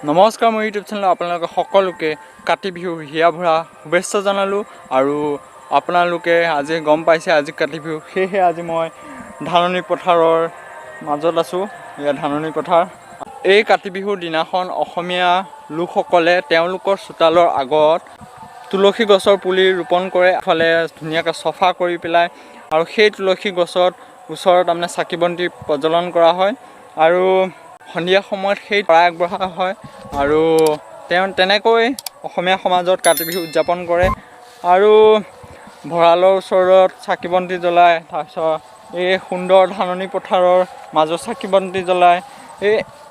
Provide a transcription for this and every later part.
নমস্কাৰ, মোৰ YouTube channel আপোনালোকে সকলোকে কাতি বিহু হিয়া ভৰা শুভেচ্ছা জনালোঁ। আৰু আপোনালোকে আজি গম পাইছে আজি কাতি বিহু, সেয়েহে আজি মই ধাননি পথাৰৰ মাজত আছোঁ। এয়া ধাননি পথাৰ। এই কাতি বিহুৰ দিনাখন অসমীয়া লোকসকলে তেওঁলোকৰ চোতালৰ আগত তুলসী গছৰ পুলি ৰোপণ কৰে, এফালে ধুনীয়াকৈ চফা কৰি পেলাই, আৰু সেই তুলসী গছত ওচৰত তাৰমানে চাকি বন্তি প্ৰজ্বলন কৰা হয় আৰু সন্ধিয়া সময়ত সেই শৰাই আগবঢ়া হয়। আৰু তেনেকৈ অসমীয়া সমাজত কাতি বিহু উদযাপন কৰে। আৰু ভঁৰালৰ ওচৰত চাকি বন্তি জ্বলায়, তাৰপিছত এই সুন্দৰ ধাননি পথাৰৰ মাজত চাকি বন্তি জ্বলায়।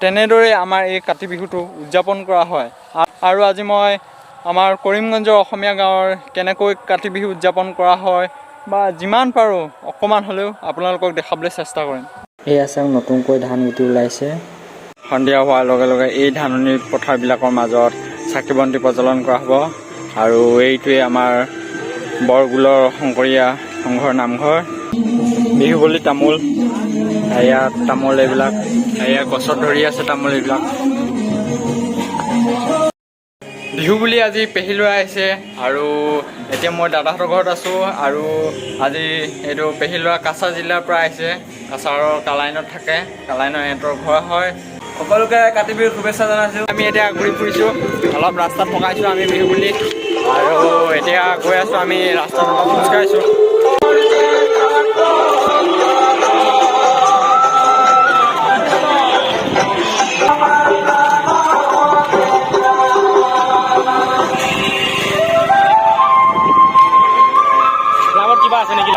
তেনেদৰে আমাৰ এই কাতি বিহুটো উদযাপন কৰা হয়। আৰু আজি মই আমাৰ কৰিমগঞ্জৰ অসমীয়া গাঁৱৰ কেনেকৈ কাতি বিহু উদযাপন কৰা হয় বা যিমান পাৰোঁ অকণমান হ'লেও আপোনালোকক দেখাবলৈ চেষ্টা কৰিম। এয়া চাওক, নতুনকৈ ধান গুটি ওলাইছে। সন্ধিয়া হোৱাৰ লগে লগে এই ধাননি পথাৰবিলাকৰ মাজত চাকি বন্তি প্ৰজ্বলন কৰা হ'ব। আৰু এইটোৱে আমাৰ বৰগোলৰ শংকৰীয়া সংঘৰ নামঘৰ। বিহু বুলি তামোল, এয়া তামোল, এইবিলাক এয়া গছত ধৰি আছে তামোল। এইবিলাক বিহু বুলি আজি পেহী ল'ৰা আহিছে, আৰু এতিয়া মই দাদাহঁতৰ ঘৰত আছোঁ। আৰু আজি এইটো পেহী ল'ৰা কাছাৰ জিলাৰ পৰা আহিছে, কাছাৰৰ কালাইনত থাকে, কালাইনৰ সিহঁতৰ ঘৰ হয়। সকলোকে কাতি বিহুৰ শুভেচ্ছা জনাইছোঁ। আমি এতিয়া ঘূৰি ফুৰিছোঁ, অলপ ৰাস্তাত পকাইছোঁ আমি বিহু বুলি, আৰু এতিয়া গৈ আছোঁ আমি ৰাস্তাত অলপ খোজকাঢ়িছোঁ। কিবা আছে নেকি?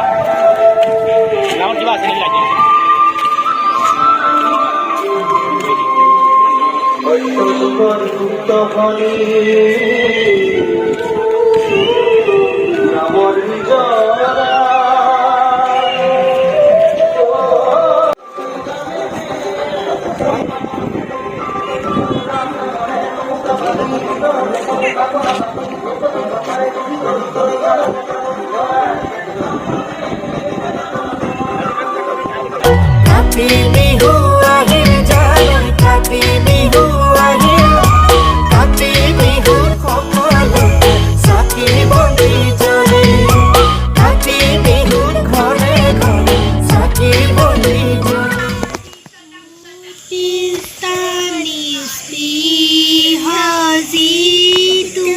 কিবা আছে নেকি? Happy Bihu ahir jalur, Happy Bihu ahir, Happy Bihu kokolo saki bondi jole, Happy Bihu ghore ghore saki bondi jole. Pakistani hazi tu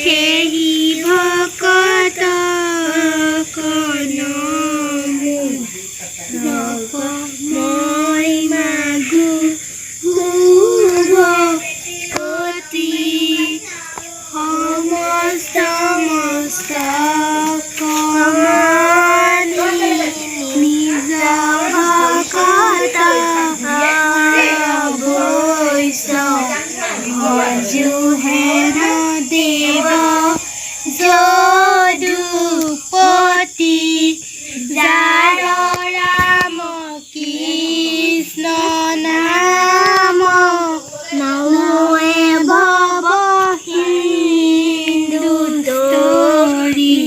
kehi bhakata kono you had a deva jodupati jaroramo krishna namo namoe baba hindu tori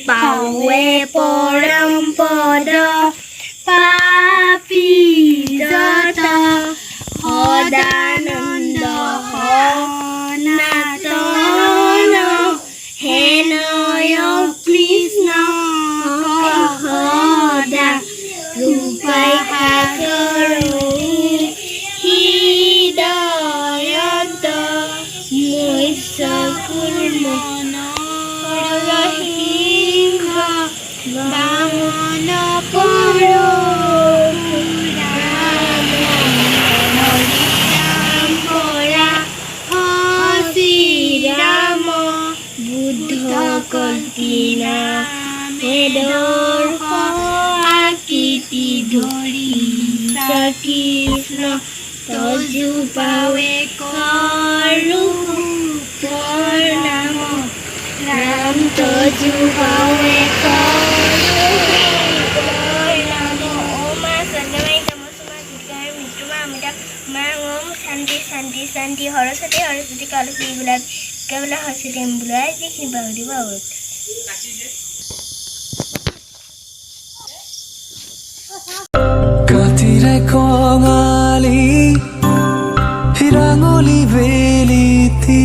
pawe parampada papi jata hodananda Natana Henoyo Krishna Kahoda Rupai Kakaruni Hidayata Moisakurmana Rahinga Bamana Paro Kalpina Medor Akiti Dhori Sakisna Toju Pawe Karu Purnamo Ram Toju Pawe Karu Purnamo Oma Sandamai Tamasuma Dikar Mituma Amida Mangom Santi Santi Santi Horosati Horosati Kalasi Bulat Kabla Hositim Bulai Dikni Baudi Baut Katire kongali hirango తొలి వేలితి